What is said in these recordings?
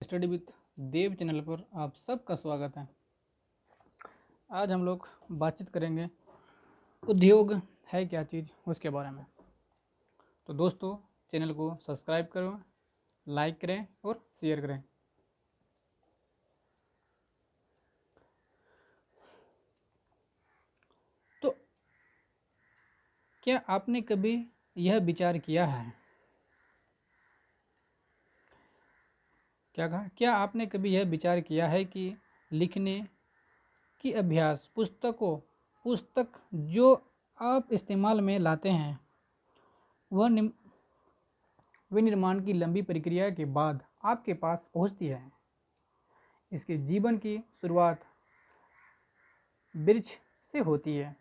Study with Dev channel पर आप सबका स्वागत है। आज हम लोग बातचीत करेंगे उद्योग है क्या चीज़ उसके बारे में। तो दोस्तों, चैनल को सब्सक्राइब करो, लाइक करें और शेयर करें। तो क्या आपने कभी यह विचार किया है, क्या आपने कभी यह विचार किया है कि लिखने की अभ्यास पुस्तक जो आप इस्तेमाल में लाते हैं वह विनिर्माण की लंबी प्रक्रिया के बाद आपके पास पहुंचती है। इसके जीवन की शुरुआत वृक्ष से होती है,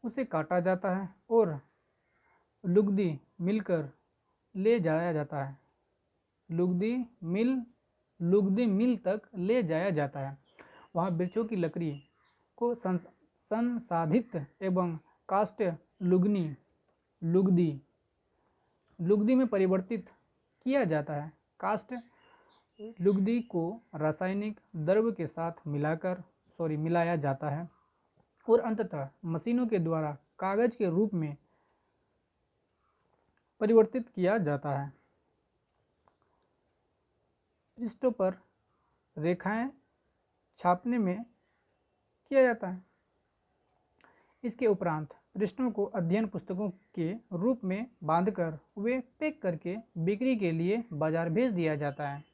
उसे काटा जाता है और लुगदी मिलकर ले जाया जाता है लुगदी मिल तक ले जाया जाता है। वहाँ वृक्षों की लकड़ी को संसाधित एवं काष्ठ लुगदी में परिवर्तित किया जाता है। काष्ठ लुगदी को रासायनिक द्रव्य के साथ मिलाया जाता है और अंततः मशीनों के द्वारा कागज के रूप में परिवर्तित किया जाता है। पृष्ठों पर रेखाएं छापने में किया जाता है। इसके उपरांत पृष्ठों को अध्ययन पुस्तकों के रूप में बांधकर वे पैक करके बिक्री के लिए बाजार भेज दिया जाता है।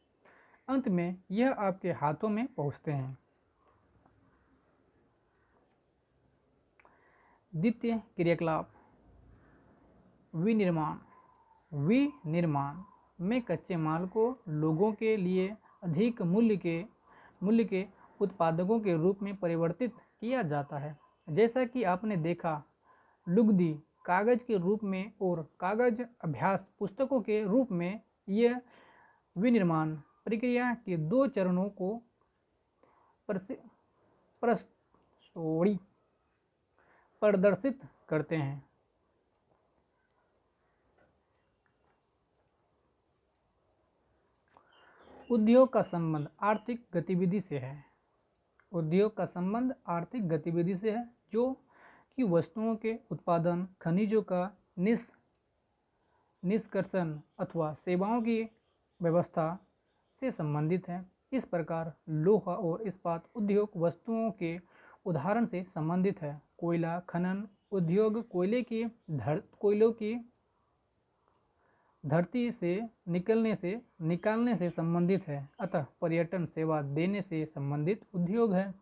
अंत में यह आपके हाथों में पहुंचते हैं। द्वितीय क्रियाकलाप विनिर्माण में कच्चे माल को लोगों के लिए अधिक मूल्य के उत्पादकों के रूप में परिवर्तित किया जाता है। जैसा कि आपने देखा, लुगदी कागज के रूप में और कागज अभ्यास पुस्तकों के रूप में, यह विनिर्माण प्रक्रिया के दो चरणों को प्रदर्शित करते हैं। उद्योग का संबंध आर्थिक गतिविधि से है। उद्योग का संबंध आर्थिक गतिविधि से है जो कि वस्तुओं के उत्पादन, खनिजों का निष्कर्षण अथवा सेवाओं की व्यवस्था से संबंधित है। इस प्रकार लोहा और इस्पात उद्योग वस्तुओं के उदाहरण से संबंधित है। कोयला खनन उद्योग कोयलों की धरती से निकालने से संबंधित है। अतः पर्यटन सेवा देने से संबंधित उद्योग है।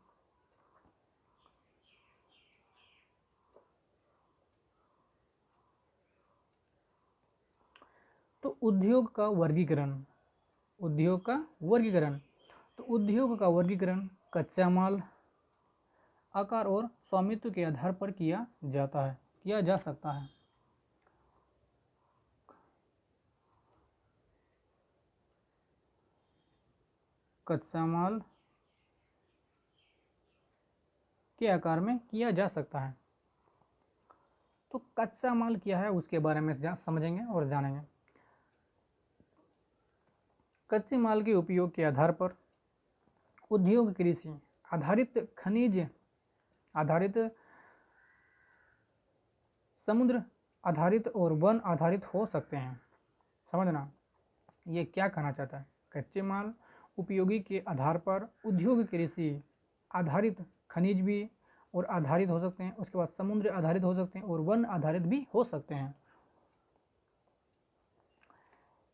तो उद्योग का वर्गीकरण तो उद्योग का वर्गीकरण कच्चा माल, आकार और स्वामित्व के आधार पर किया जा सकता है। कच्चा माल के आकार में किया जा सकता है। तो कच्चा माल क्या है उसके बारे में समझेंगे और जानेंगे। कच्चे माल के उपयोग के आधार पर उद्योग कृषि आधारित, खनिज आधारित, समुद्र आधारित और वन आधारित हो सकते हैं। समझना ये क्या कहना चाहता है। कच्चे माल उपयोगी के आधार पर उद्योग कृषि आधारित, खनिज भी और आधारित हो सकते हैं। उसके बाद समुद्र आधारित हो सकते हैं और वन आधारित भी हो सकते हैं।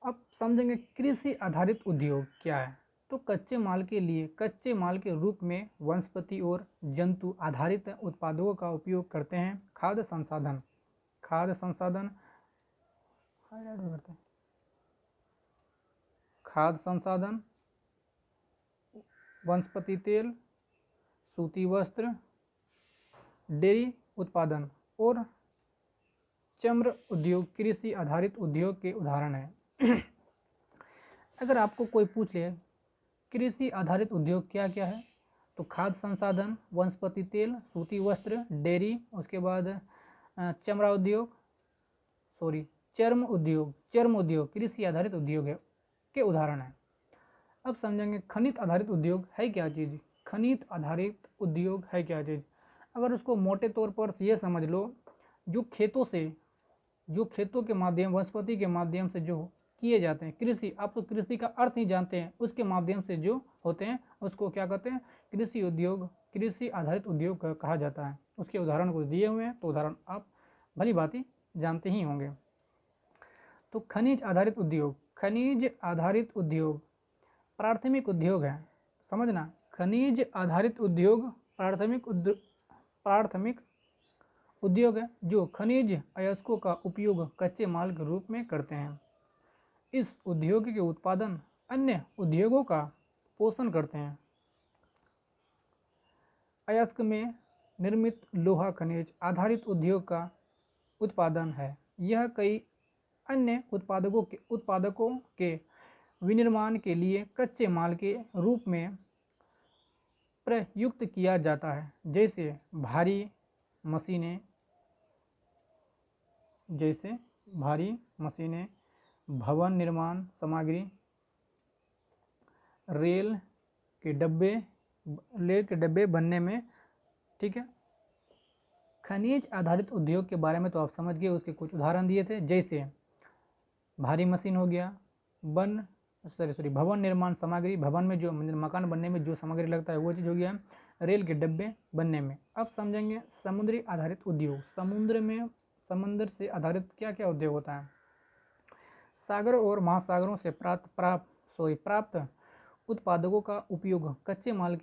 अब समझेंगे कृषि आधारित उद्योग क्या है। तो कच्चे माल के लिए कच्चे माल के रूप में वनस्पति और जंतु आधारित उत्पादों का उपयोग करते हैं। खाद्य संसाधन वनस्पति तेल, सूती वस्त्र, डेयरी उत्पादन और चर्म उद्योग कृषि आधारित उद्योग के उदाहरण हैं। अगर आपको कोई पूछे कृषि आधारित उद्योग क्या क्या है, तो खाद्य संसाधन, वनस्पति तेल, सूती वस्त्र, डेयरी, उसके बाद चर्म उद्योग कृषि आधारित उद्योग के उदाहरण है। अब समझेंगे खनिज आधारित उद्योग है क्या चीज़। खनिज आधारित उद्योग है क्या चीज़, अगर उसको मोटे तौर पर ये समझ लो, जो खेतों के माध्यम, वनस्पति के माध्यम से जो किए जाते हैं कृषि, आप तो कृषि का अर्थ ही जानते हैं, उसके माध्यम से जो होते हैं उसको क्या कहते हैं, कृषि उद्योग, कृषि आधारित उद्योग कहा जाता है। उसके उदाहरण कुछ दिए हुए हैं, तो उदाहरण आप भली भांति जानते ही होंगे। तो खनिज आधारित उद्योग प्राथमिक उद्योग है, समझना। खनिज आधारित उद्योग प्राथमिक उद्योग है जो खनिज अयस्कों का उपयोग कच्चे माल के रूप में करते हैं। इस उद्योग के उत्पादन अन्य उद्योगों का पोषण करते हैं। अयस्क में निर्मित लोहा खनिज आधारित उद्योग का उत्पादन है। यह कई अन्य उत्पादकों के विनिर्माण के लिए कच्चे माल के रूप में प्रयुक्त किया जाता है, जैसे भारी मशीनें, भवन निर्माण सामग्री, रेल के डब्बे बनने में। ठीक है, खनिज आधारित उद्योग के बारे में तो आप समझ गए, उसके कुछ उदाहरण दिए थे, जैसे भारी मशीन हो गया, भवन निर्माण सामग्री, भवन में जो मकान बनने में जो सामग्री लगता है वो चीज़ हो गया, रेल के डब्बे बनने में। अब समझेंगे समुद्री आधारित उद्योग। समुद्र से आधारित क्या क्या उद्योग होता है। सागरों और महासागरों से प्राप्त उत्पादकों का उपयोग कच्चे माल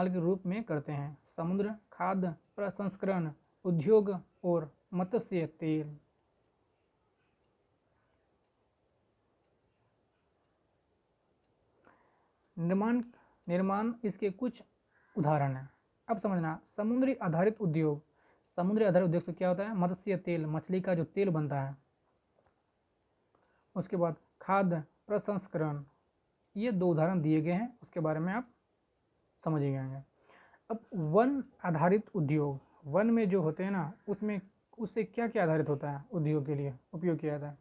के रूप में करते हैं। समुद्र खाद्य प्रसंस्करण उद्योग और मत्स्य तेल। निर्माण इसके कुछ उदाहरण हैं। अब समझना, समुद्री आधारित उद्योग से क्या होता है, मत्स्य तेल, मछली का जो तेल बनता है। उसके बाद खाद्य प्रसंस्करण, ये दो उदाहरण दिए गए हैं, उसके बारे में आप समझ ही गए। अब वन आधारित उद्योग, वन में जो होते हैं ना, उससे क्या क्या आधारित होता है, उद्योग के लिए उपयोग किया जाता है।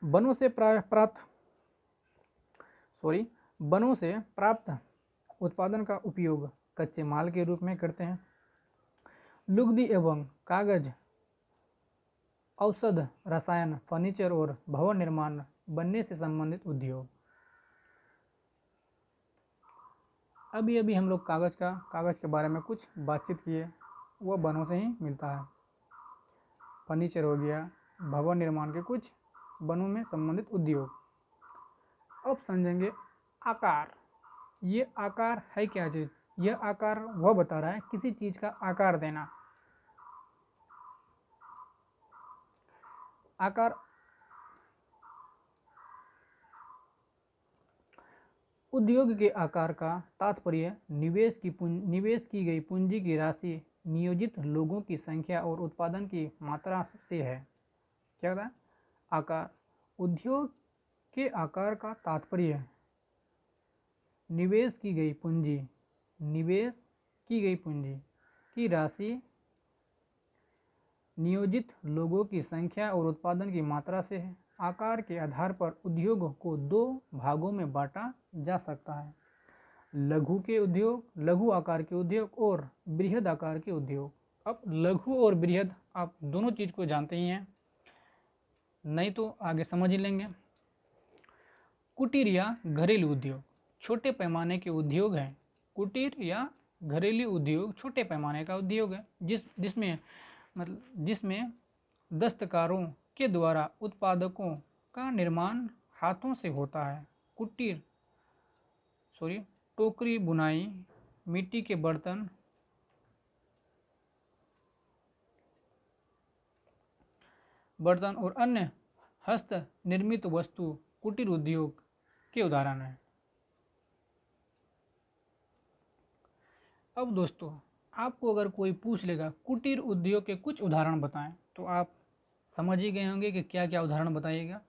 वनों से प्राप्त उत्पादन का उपयोग कच्चे माल के रूप में करते हैं। लुगदी एवं कागज, औषध, रसायन, फर्नीचर और भवन निर्माण बनने से संबंधित उद्योग। अभी हम लोग कागज के बारे में कुछ बातचीत किए, वो वनों से ही मिलता है। फर्नीचर हो गया, भवन निर्माण के कुछ वनों में संबंधित उद्योग। अब समझेंगे आकार। ये आकार है क्या चीज़, यह आकार वह बता रहा है किसी चीज़ का आकार देना। आकार उद्योग के आकार का तात्पर्य निवेश की गई पूंजी की राशि, नियोजित लोगों की संख्या और उत्पादन की मात्रा से है। क्या होता है आकार। उद्योग के आकार का तात्पर्य निवेश की गई पूंजी की राशि, नियोजित लोगों की संख्या और उत्पादन की मात्रा से है। आकार के आधार पर उद्योग को दो भागों में बांटा जा सकता है, लघु आकार के उद्योग और बृहद आकार के उद्योग। अब लघु और बृहद आप दोनों चीज़ को जानते ही हैं, नहीं तो आगे समझ ही लेंगे। कुटीर या घरेलू उद्योग छोटे पैमाने के उद्योग हैं। कुटीर या घरेलू उद्योग छोटे पैमाने का उद्योग है, जिसमें दस्तकारों के द्वारा उत्पादकों का निर्माण हाथों से होता है। टोकरी बुनाई, मिट्टी के बर्तन, और अन्य हस्त निर्मित वस्तु कुटीर उद्योग के उदाहरण हैं। अब दोस्तों, आपको अगर कोई पूछ लेगा कुटीर उद्योग के कुछ उदाहरण बताएं, तो आप समझ ही गए होंगे कि क्या क्या उदाहरण बताइएगा।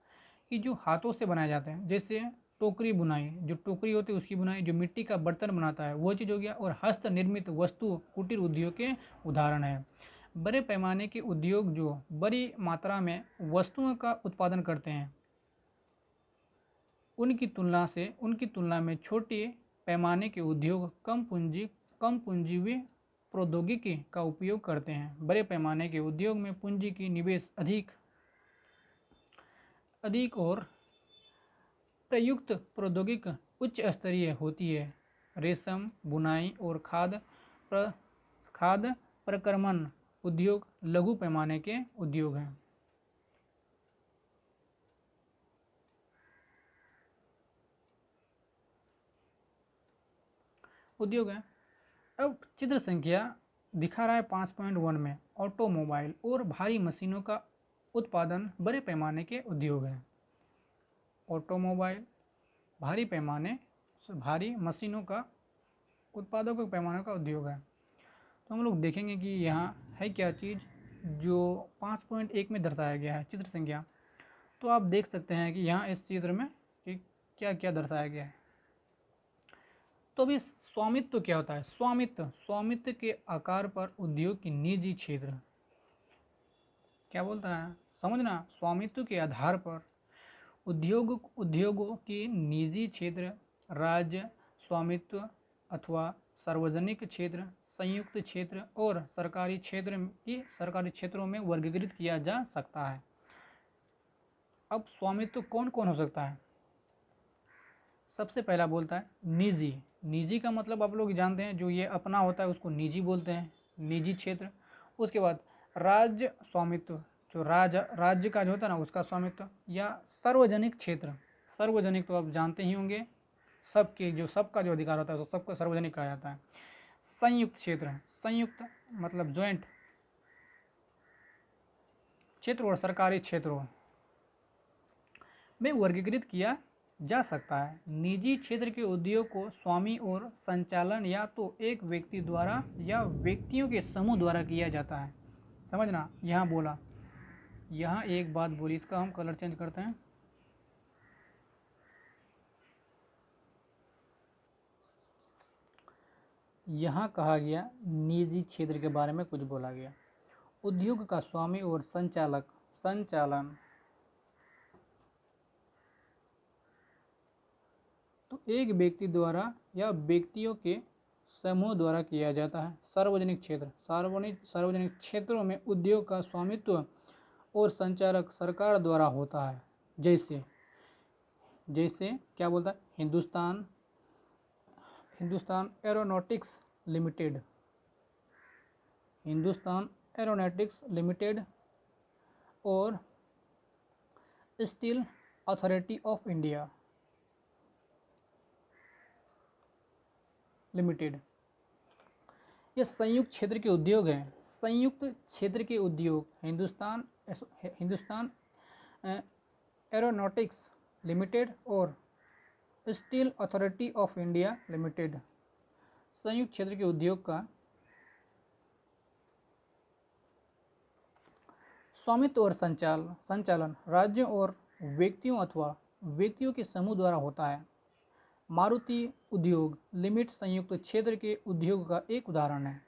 कि जो हाथों से बनाए जाते हैं, जैसे टोकरी बुनाई, जो टोकरी होती है उसकी बुनाई, जो मिट्टी का बर्तन बनाता है वो चीज़ हो गया, और हस्त निर्मित वस्तु कुटीर उद्योग के उदाहरण है। बड़े पैमाने के उद्योग जो बड़ी मात्रा में वस्तुओं का उत्पादन करते हैं, उनकी तुलना में छोटे पैमाने के उद्योग कम पूंजी व प्रौद्योगिकी का उपयोग करते हैं। बड़े पैमाने के उद्योग में पूंजी की निवेश अधिक और प्रयुक्त प्रौद्योगिकी उच्च स्तरीय होती है। रेशम, बुनाई और खाद्य प्रक्रमण उद्योग लघु पैमाने के उद्योग हैं। उद्योग है। अब चित्र संख्या दिखा रहा है 5.1 में ऑटोमोबाइल और भारी मशीनों का उत्पादन बड़े पैमाने के उद्योग हैं। ऑटोमोबाइल भारी मशीनों का उत्पादक पैमाने का उद्योग है। तो हम लोग देखेंगे कि यहाँ है क्या चीज़ जो 5.1 में दर्शाया गया है चित्र संख्या। तो आप देख सकते हैं कि यहाँ इस चित्र में कि क्या क्या दर्शाया गया है। तो अभी स्वामित्व क्या होता है? स्वामित्व के आकार पर उद्योग की निजी क्षेत्र क्या बोलता है समझना। स्वामित्व के आधार पर उद्योगों की निजी क्षेत्र, राज्य स्वामित्व अथवा सार्वजनिक क्षेत्र, संयुक्त क्षेत्र और सरकारी क्षेत्रों में वर्गीकृत किया जा सकता है। अब स्वामित्व कौन कौन हो सकता है? सबसे पहला बोलता है निजी का मतलब आप लोग जानते हैं, जो ये अपना होता है उसको निजी बोलते हैं, निजी क्षेत्र। उसके बाद राज्य स्वामित्व, जो राज्य का जो होता है ना उसका स्वामित्व, या सार्वजनिक क्षेत्र। सार्वजनिक तो आप जानते ही होंगे, सबका जो अधिकार होता है तो सबको सार्वजनिक कहा जाता है। संयुक्त क्षेत्र, संयुक्त मतलब ज्वाइंट क्षेत्र और सरकारी क्षेत्रों में वर्गीकृत किया जा सकता है। निजी क्षेत्र के उद्योग को स्वामी और संचालन या तो एक व्यक्ति द्वारा या व्यक्तियों के समूह द्वारा किया जाता है। समझना, यहाँ बोला, यहाँ एक बात बोली, इसका हम कलर चेंज करते हैं। यहाँ कहा गया निजी क्षेत्र के बारे में कुछ बोला गया। उद्योग का स्वामी और संचालन तो एक व्यक्ति द्वारा या व्यक्तियों के समूह द्वारा किया जाता है। सार्वजनिक क्षेत्रों में उद्योग का स्वामित्व और संचालक सरकार द्वारा होता है। जैसे क्या बोलता है? हिंदुस्तान एरोनॉटिक्स लिमिटेड और steel authority of India limited. ये संयुक्त क्षेत्र के उद्योग हैं। संयुक्त क्षेत्र के उद्योग हिंदुस्तान एरोनॉटिक्स लिमिटेड और steel authority of India limited. संयुक्त क्षेत्र के उद्योग का स्वामित्व और संचालन राज्यों और व्यक्तियों अथवा व्यक्तियों के समूह द्वारा होता है। मारुति उद्योग लिमिटेड संयुक्त क्षेत्र के उद्योग का एक उदाहरण है।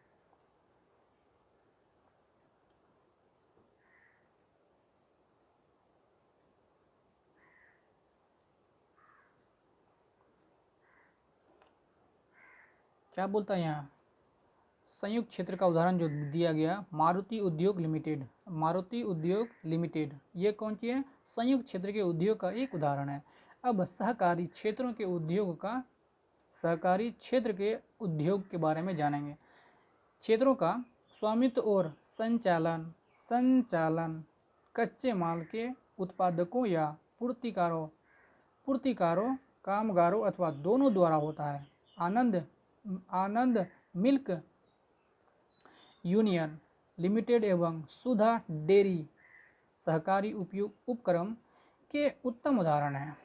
क्या बोलता है यहाँ? संयुक्त क्षेत्र का उदाहरण जो दिया गया, मारुति उद्योग लिमिटेड, ये कौन सी है? संयुक्त क्षेत्र के उद्योग का एक उदाहरण है। अब सहकारी क्षेत्र के उद्योग के बारे में जानेंगे। क्षेत्रों का स्वामित्व और संचालन कच्चे माल के उत्पादकों या पूर्तिकारों कामगारों अथवा दोनों द्वारा होता है। आनंद मिल्क यूनियन लिमिटेड एवं सुधा डेयरी सहकारी उपक्रम के उत्तम उदाहरण हैं।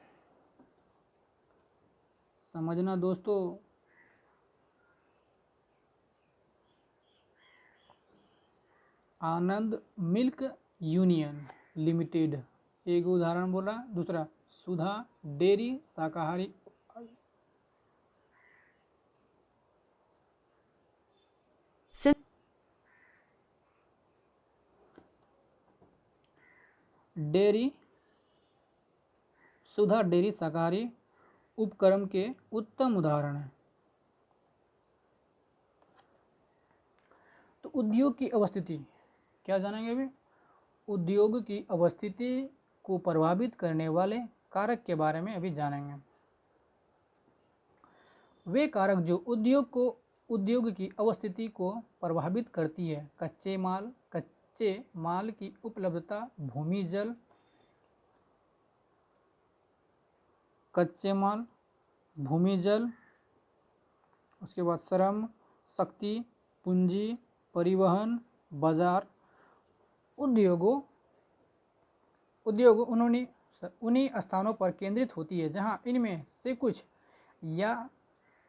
समझना दोस्तों, आनंद मिल्क यूनियन लिमिटेड एक उदाहरण बोला। दूसरा सुधा डेयरी शाकाहारी डेयरी सुधा डेयरी शाकाहारी उपक्रम के उत्तम उदाहरण हैं। तो उद्योग की अवस्थिति क्या जानेंगे अभी? उद्योग की अवस्थिति को प्रभावित करने वाले कारक के बारे में अभी जानेंगे। वे कारक जो उद्योग की अवस्थिति को प्रभावित करती है: कच्चे माल की उपलब्धता, भूमि जल, कच्चे माल, भूमि जल, उसके बाद श्रम शक्ति, पूंजी, परिवहन, बाजार। उद्योग उन्हीं स्थानों पर केंद्रित होती है जहां इनमें से कुछ या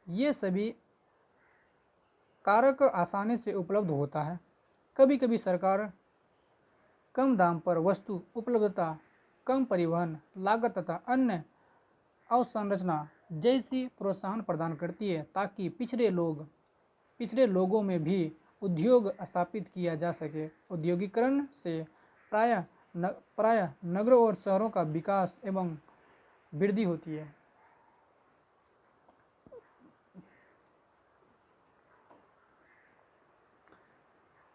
ये सभी कारक आसानी से उपलब्ध होता है। कभी कभी सरकार कम दाम पर वस्तु उपलब्धता, कम परिवहन लागत तथा अन्य अवसंरचना जैसी प्रोत्साहन प्रदान करती है ताकि पिछड़े लोगों में भी उद्योग स्थापित किया जा सके। औद्योगिकरण से प्रायः नगरों और शहरों का विकास एवं वृद्धि होती है।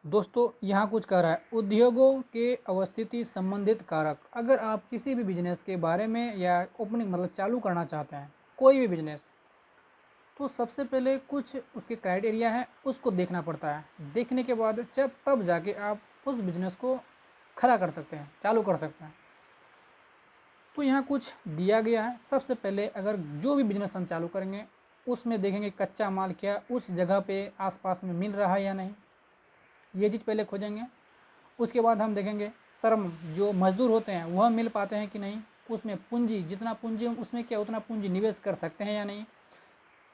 दोस्तों यहाँ कुछ कह रहा है, उद्योगों के अवस्थिति संबंधित कारक। अगर आप किसी भी बिजनेस के बारे में या ओपनिंग मतलब चालू करना चाहते हैं कोई भी बिजनेस, तो सबसे पहले कुछ उसके क्राइटेरिया है, उसको देखना पड़ता है। देखने के बाद तब जाके आप उस बिजनेस को खड़ा कर सकते हैं, चालू कर सकते हैं। तो यहाँ कुछ दिया गया है। सबसे पहले अगर जो भी बिजनेस हम चालू करेंगे उसमें देखेंगे कच्चा माल क्या उस जगह पे आसपास में मिल रहा है या नहीं, ये चीज़ पहले खोजेंगे। उसके बाद हम देखेंगे श्रम, जो मजदूर होते हैं वह मिल पाते हैं कि नहीं, उसमें पूंजी, जितना पूंजी हम उसमें क्या उतना पूंजी निवेश कर सकते हैं या नहीं।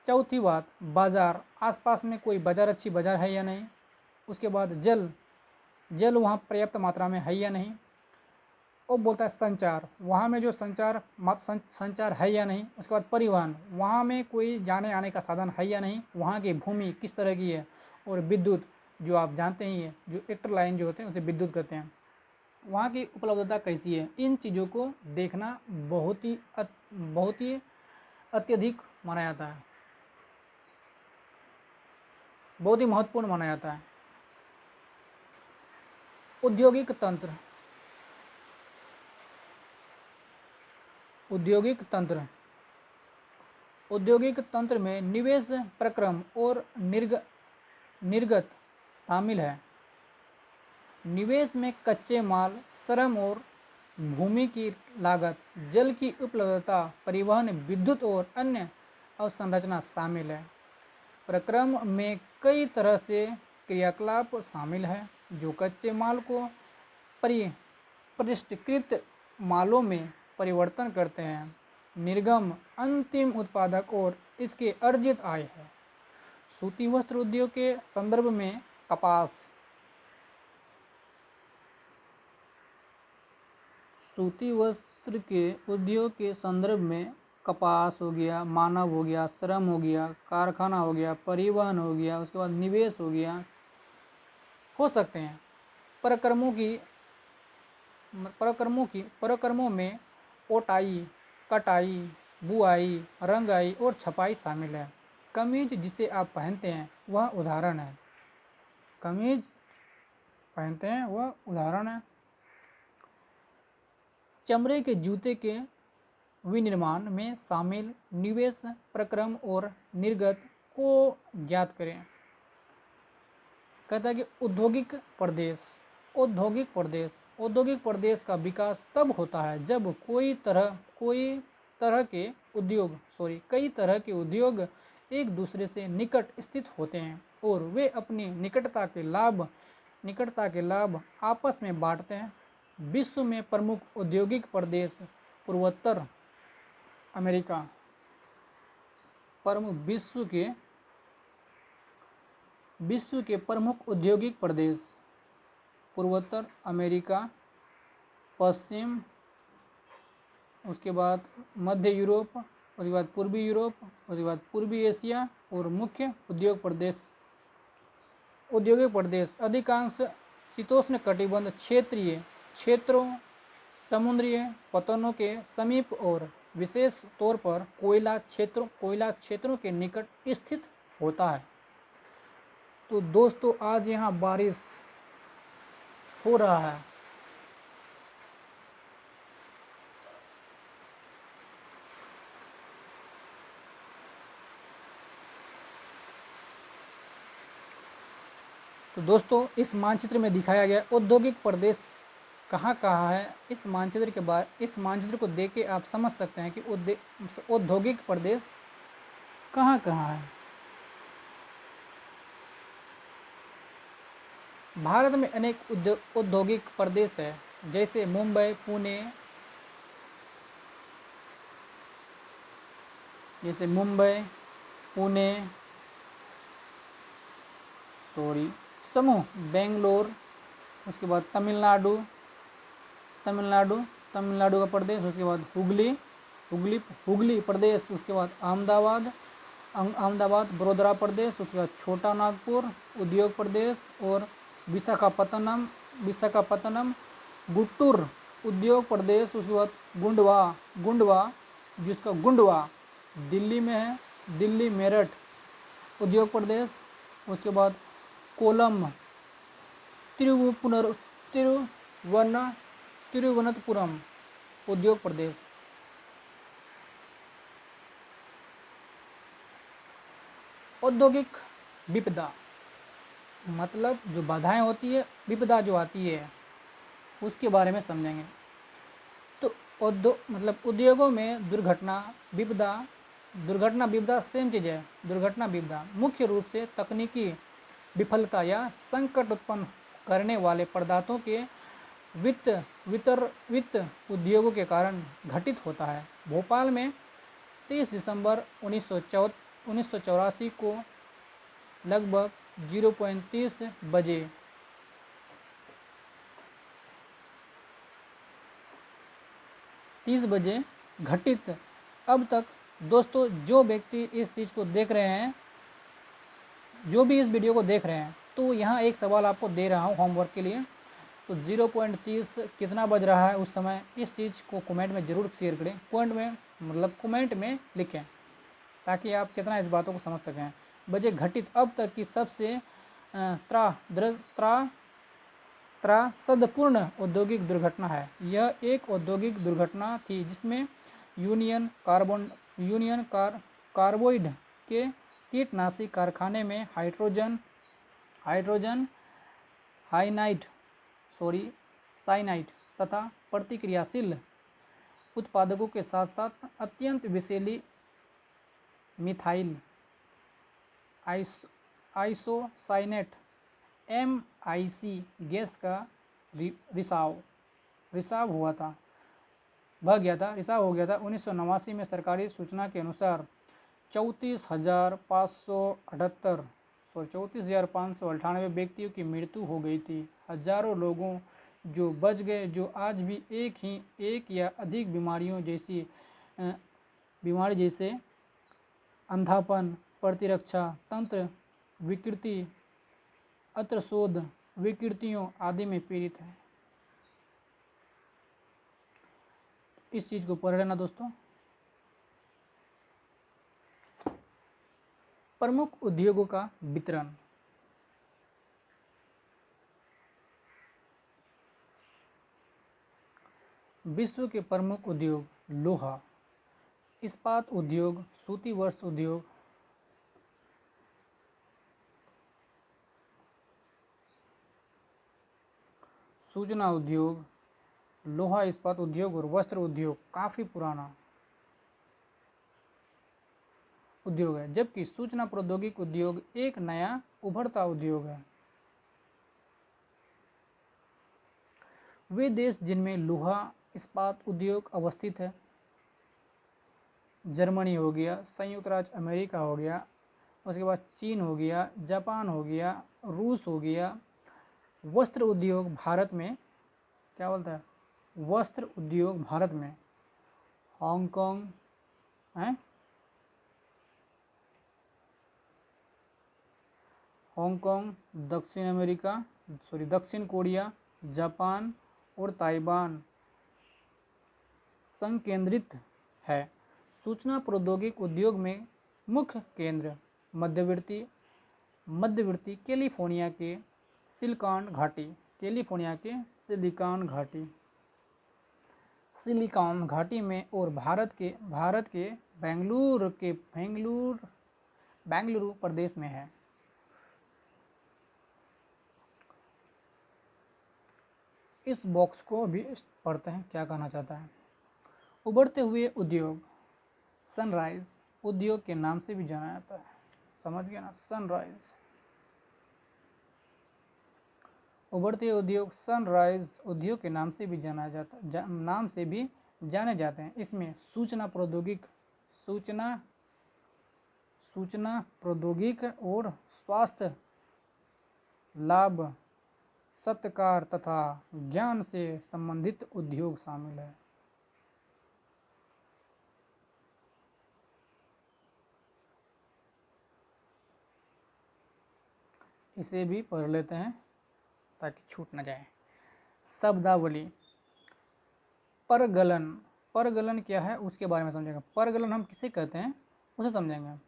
चौथी बात, बाज़ार, आसपास में कोई बाज़ार, अच्छी बाज़ार है या नहीं। उसके बाद जल वहाँ पर्याप्त मात्रा में है या नहीं। और बोलता है संचार, वहाँ में जो संचार है या नहीं। उसके बाद परिवहन, वहाँ में कोई जाने आने का साधन है या नहीं। वहाँ की भूमि किस तरह की है। और विद्युत, जो आप जानते ही हैं, जो इलेक्ट्रिक लाइन जो होते हैं उसे विद्युत कहते हैं, वहाँ की उपलब्धता कैसी है। इन चीज़ों को देखना बहुत ही अत्यधिक माना जाता है, बहुत ही महत्वपूर्ण माना जाता है। औद्योगिक तंत्र में निवेश प्रक्रम और निर्गत शामिल है। निवेश में कच्चे माल, श्रम और भूमि की लागत, जल की उपलब्धता, परिवहन, विद्युत और अन्य अवसंरचना शामिल है। प्रक्रम में कई तरह से क्रियाकलाप शामिल है जो कच्चे माल को परिष्कृत मालों में परिवर्तन करते हैं। निर्गम अंतिम उत्पादक और इसके अर्जित आय है। सूती वस्त्र उद्योग के संदर्भ में कपास, सूती वस्त्र के उद्योग के संदर्भ में कपास हो गया, मानव हो गया, श्रम हो गया, कारखाना हो गया, परिवहन हो गया, उसके बाद निवेश हो गया, हो सकते हैं। परक्रमों में ओटाई, कटाई, बुआई, रंगाई और छपाई शामिल है। कमीज जिसे आप पहनते हैं वह उदाहरण है। कमीज पहनते हैं वह उदाहरण है। चमड़े के जूते के विनिर्माण में शामिल निवेश प्रक्रम और निर्गत को ज्ञात करें। कहता है कि औद्योगिक प्रदेश का विकास तब होता है जब कई तरह के उद्योग एक दूसरे से निकट स्थित होते हैं और वे अपनी निकटता के लाभ आपस में बांटते हैं। विश्व में प्रमुख औद्योगिक प्रदेश पूर्वोत्तर अमेरिका, विश्व के प्रमुख औद्योगिक प्रदेश पूर्वोत्तर अमेरिका, पश्चिम, उसके बाद मध्य यूरोप, उसके बाद पूर्वी यूरोप, उसके बाद पूर्वी एशिया और मुख्य औद्योगिक प्रदेश अधिकांश शीतोष्ण कटिबंध क्षेत्रों, समुद्रीय पतनों के समीप और विशेष तौर पर कोयला क्षेत्रों के निकट स्थित होता है। तो दोस्तों आज यहाँ बारिश हो रहा है। तो दोस्तों इस मानचित्र में दिखाया गया औद्योगिक प्रदेश कहाँ कहाँ है, इस मानचित्र को देख के आप समझ सकते हैं कि औद्योगिक प्रदेश कहाँ कहाँ है। भारत में अनेक औद्योगिक प्रदेश है, जैसे मुंबई, पुणे, समूह बेंगलोर, उसके बाद तमिलनाडु का प्रदेश, उसके बाद हुगली प्रदेश, उसके बाद अहमदाबाद बड़ोदरा प्रदेश, उसके बाद छोटा नागपुर उद्योग प्रदेश, और विशाखापत्तनम गुंटूर उद्योग प्रदेश, उसके बाद गुंडवा दिल्ली में है, दिल्ली मेरठ उद्योग प्रदेश, उसके बाद कोलम तिरुवनंतपुरम उद्योग प्रदेश। औद्योगिक विपदा मतलब जो बाधाएं होती है, विपदा जो आती है उसके बारे में समझेंगे। तो उद्योगों में दुर्घटना विपदा सेम चीज़ है। दुर्घटना विपदा मुख्य रूप से तकनीकी विफलता या संकट उत्पन्न करने वाले पदार्थों के वित्त उद्योगों के कारण घटित होता है। भोपाल में 30 दिसंबर 1984 को लगभग 0.30 बजे घटित। अब तक दोस्तों जो व्यक्ति इस चीज़ को देख रहे हैं, जो भी इस वीडियो को देख रहे हैं, तो यहाँ एक सवाल आपको दे रहा हूँ होमवर्क के लिए। तो 0.30 कितना बज रहा है उस समय, इस चीज़ को कमेंट में ज़रूर शेयर करें। कमेंट में लिखें ताकि आप कितना इस बातों को समझ सकें। बजे घटित अब तक की सबसे त्रासदपूर्ण औद्योगिक दुर्घटना है। यह एक औद्योगिक दुर्घटना थी जिसमें यूनियन कार्बाइड के कीटनाशी कारखाने में हाइड्रोजन साइनाइड तथा प्रतिक्रियाशील उत्पादकों के साथ साथ अत्यंत विषैली मिथाइल आइसोसाइनेट MIC गैस का रिसाव हो गया था। 1989 में सरकारी सूचना के अनुसार 34,598 व्यक्तियों की मृत्यु हो गई थी। हजारों लोगों जो बच गए, जो आज भी एक या अधिक बीमारी जैसे अंधापन, प्रतिरक्षा तंत्र विकृति, अत्रशोध विकृतियों आदि में पीड़ित है। इस चीज को पढ़ लेना दोस्तों। प्रमुख उद्योगों का वितरण। विश्व के प्रमुख उद्योग लोहा, इस्पात उद्योग, सूती वस्त्र उद्योग, सूचना उद्योग, लोहा इस्पात उद्योग और वस्त्र उद्योग काफ़ी पुराना उद्योग है, जबकि सूचना प्रौद्योगिकी उद्योग एक नया उभरता उद्योग है। वे देश जिनमें लोहा इस्पात उद्योग अवस्थित है, जर्मनी हो गया, संयुक्त राज्य अमेरिका हो गया, उसके बाद चीन हो गया, जापान हो गया, रूस हो गया। वस्त्र उद्योग भारत में क्या बोलता है, वस्त्र उद्योग भारत में हांगकांग है, दक्षिण कोरिया, जापान और ताइवान संकेंद्रित है। सूचना प्रौद्योगिकी उद्योग में मुख्य केंद्र मध्यवर्ती कैलिफोर्निया के सिलिकॉन घाटी में और भारत के बेंगलुरु प्रदेश में है। इस बॉक्स को भी पढ़ते हैं क्या कहना चाहता है। उभरते हुए उद्योग सनराइज उद्योग के नाम से भी जाना जाता है। समझ गया ना, सनराइज। उभरते उद्योग सनराइज उद्योग के नाम से भी जाने जाते हैं। इसमें सूचना प्रौद्योगिकी और स्वास्थ्य लाभ सत्कार तथा ज्ञान से संबंधित उद्योग शामिल है। इसे भी पढ़ लेते हैं ताकि छूट न जाए। शब्दावली परगलन क्या है उसके बारे में समझेंगे। परगलन हम किसे कहते हैं उसे समझेंगे।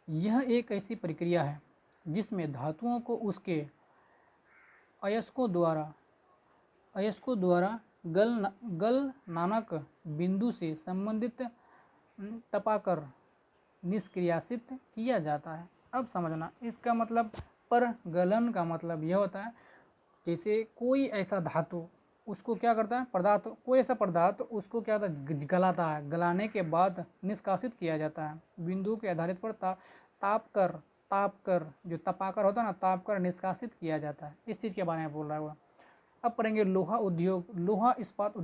यह एक ऐसी प्रक्रिया है जिसमें धातुओं को उसके अयस्कों द्वारा गलनानक बिंदु से संबंधित तपाकर निष्क्रियासित किया जाता है। अब समझना, इसका मतलब परगलन का मतलब यह होता है जैसे कोई ऐसा धातु उसको क्या करता है, कोई ऐसा पदार्थ उसको क्या होता है, गलाता है। गलाने के बाद निष्कासित किया जाता है। बिंदु के आधारित पर ताप कर जो तपाकर होता है ना, ताप कर निष्कासित किया जाता है। इस चीज़ के बारे में बोल रहा है वो। अब पढ़ेंगे लोहा इस्पात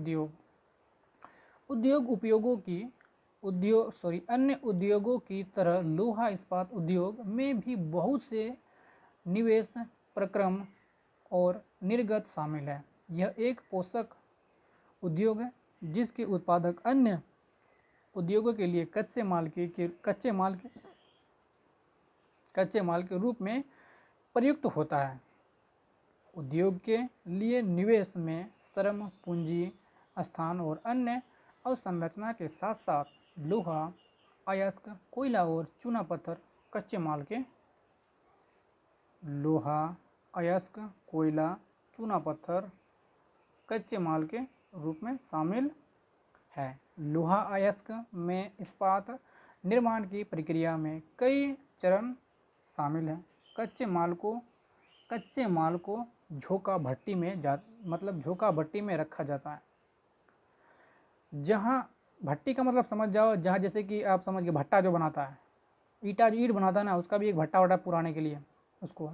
अन्य उद्योगों की तरह लोहा इस्पात उद्योग में भी बहुत से निवेश प्रक्रम और निर्गत शामिल है। यह एक पोषक उद्योग है जिसके उत्पादक अन्य उद्योगों के लिए कच्चे माल के रूप में प्रयुक्त होता है। उद्योग के लिए निवेश में श्रम, पूंजी, स्थान और अन्य अवसंरचना के साथ साथ लोहा, अयस्क, कोयला और चूना पत्थर कच्चे माल के रूप में शामिल है। लोहा अयस्क में इस्पात निर्माण की प्रक्रिया में कई चरण शामिल हैं। कच्चे माल को झोंका भट्टी में रखा जाता है। जहाँ भट्टी का मतलब समझ जाओ, जहाँ जैसे कि आप समझ गए भट्टा जो बनाता है, ईंट बनाता है ना, उसका भी एक भट्टा वट्टा पुराने के लिए उसको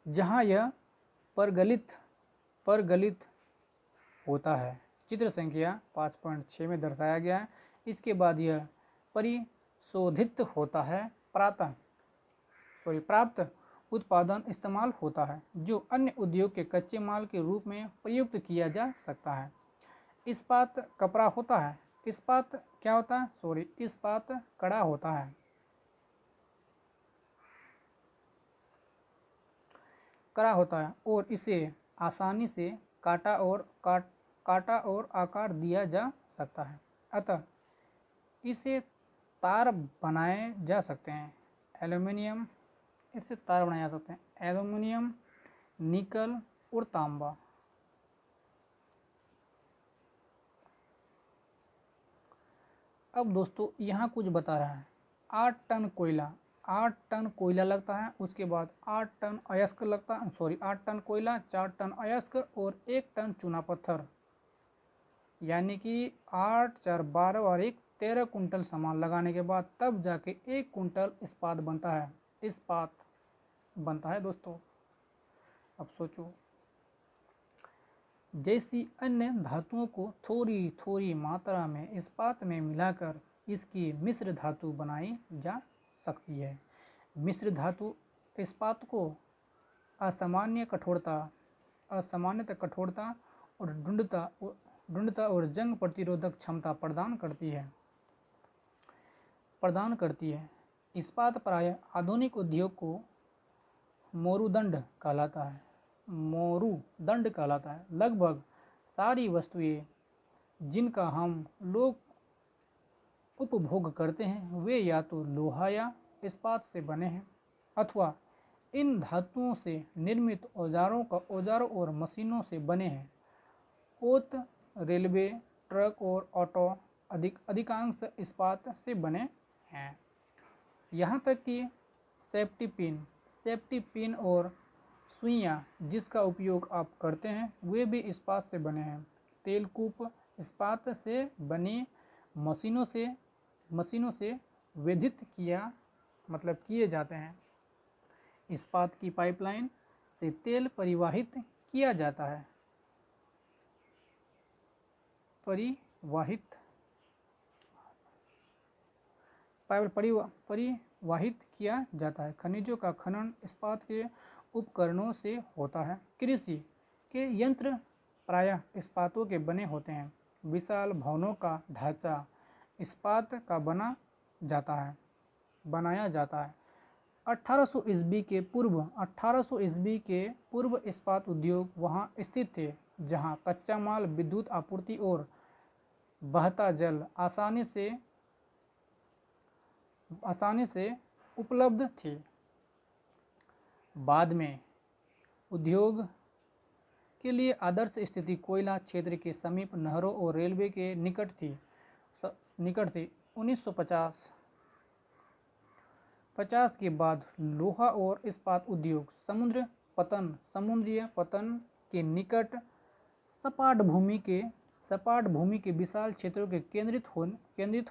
जहाँ यह परगलित होता है। चित्र संख्या 5.6 में दर्शाया गया है। इसके बाद यह परिशोधित होता है। प्राप्त उत्पादन इस्तेमाल होता है जो अन्य उद्योग के कच्चे माल के रूप में प्रयुक्त किया जा सकता है। इस्पात कपड़ा होता है। इस्पात क्या होता है? इस्पात कड़ा होता है। और इसे आसानी से काटा और आकार दिया जा सकता है। अतः इसे तार बनाए जा सकते हैं। एल्युमिनियम, निकल और तांबा। अब दोस्तों यहाँ कुछ बता रहा है। 8 टन कोयला लगता है। उसके बाद 8 टन अयस्क लगता है। 8 टन कोयला, 4 टन अयस्क और 1 टन चूना पत्थर, यानी कि 8, 4, 12 और 1, 13 कुंटल सामान लगाने के बाद तब जाके 1 कुंटल इस्पात बनता है दोस्तों। अब सोचो, जैसी अन्य धातुओं को थोड़ी थोड़ी मात्रा में इस्पात में मिलाकर इसकी मिश्र धातु बनाई जा सकती है। मिश्र धातु इस्पात को असामान्यतः कठोरता और दृढ़ता और जंग प्रतिरोधक क्षमता प्रदान करती है। इस्पात प्रायः आधुनिक उद्योग को मोरुदंड कहलाता है। मोरुदंड कहलाता है। लगभग सारी वस्तुएं जिनका हम लोग उपभोग करते हैं वे या तो लोहा या इस्पात से बने हैं अथवा इन धातुओं से निर्मित औजारों और मशीनों से बने हैं। पोत, रेलवे, ट्रक और ऑटो अधिकांश इस्पात से बने हैं। यहाँ तक कि सेफ्टी पिन और सुइयाँ जिसका उपयोग आप करते हैं वे भी इस्पात से बने हैं। तेलकूप इस्पात से बनी मशीनों से विद्युत किए जाते हैं। इस्पात की पाइपलाइन से तेल परिवहित किया जाता है। परिवाहित किया जाता है। खनिजों का खनन इस्पात के उपकरणों से होता है। कृषि के यंत्र प्रायः इस्पातों के बने होते हैं। विशाल भवनों का ढांचा इस्पात का बनाया जाता है। 1800 ईस्वी के पूर्व इस्पात उद्योग वहाँ स्थित थे जहाँ कच्चा माल, विद्युत आपूर्ति और बहता जल आसानी से उपलब्ध थी। बाद में उद्योग के लिए आदर्श स्थिति कोयला क्षेत्र के समीप नहरों और रेलवे के निकट थी। 1950 के बाद लोहा और इस्पात उद्योग समुद्रीय पतन के निकट सपाट भूमि के विशाल क्षेत्रों के केंद्रित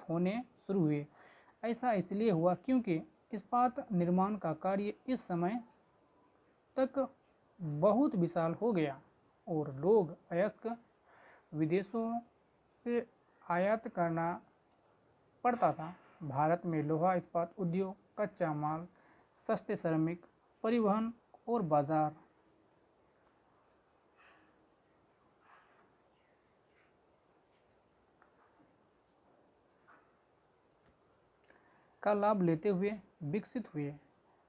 होने शुरू हुए। ऐसा इसलिए हुआ क्योंकि इस्पात निर्माण का कार्य इस समय तक बहुत विशाल हो गया और लोग अयस्क विदेशों से आयात करना पड़ता था। भारत में लोहा इस्पात उद्योग, कच्चा माल, सस्ते श्रमिक, परिवहन और बाजार का लाभ लेते हुए विकसित हुए।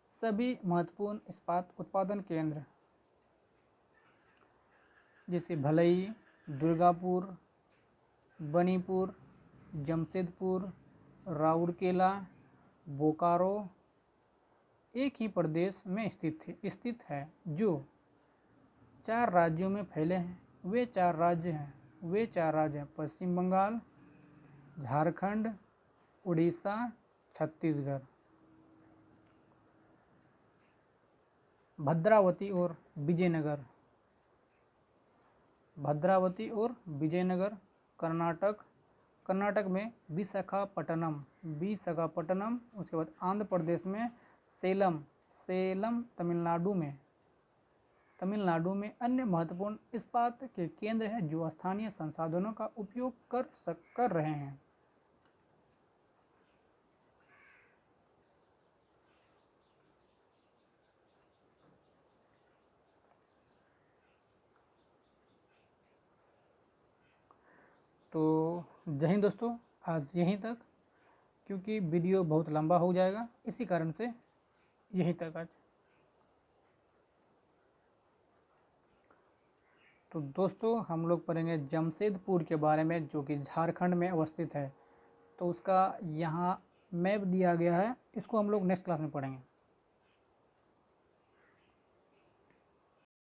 सभी महत्वपूर्ण इस्पात उत्पादन केंद्र जैसे भलई, दुर्गापुर, बनीपुर, जमशेदपुर, राउरकेला, बोकारो एक ही प्रदेश में स्थित है जो 4 राज्यों में फैले हैं। वे चार राज्य हैं पश्चिम बंगाल, झारखंड, उड़ीसा, छत्तीसगढ़। भद्रावती और विजयनगर कर्नाटक में विशाखापट्टनम। उसके बाद आंध्र प्रदेश में सेलम, तमिलनाडु में अन्य महत्वपूर्ण इस्पात के केंद्र हैं जो स्थानीय संसाधनों का उपयोग कर रहे हैं। तो जय हिंद दोस्तों, आज यहीं तक, क्योंकि वीडियो बहुत लंबा हो जाएगा, इसी कारण से यहीं तक आज। तो दोस्तों हम लोग पढ़ेंगे जमशेदपुर के बारे में जो कि झारखंड में अवस्थित है। तो उसका यहाँ मैप दिया गया है, इसको हम लोग नेक्स्ट क्लास में पढ़ेंगे।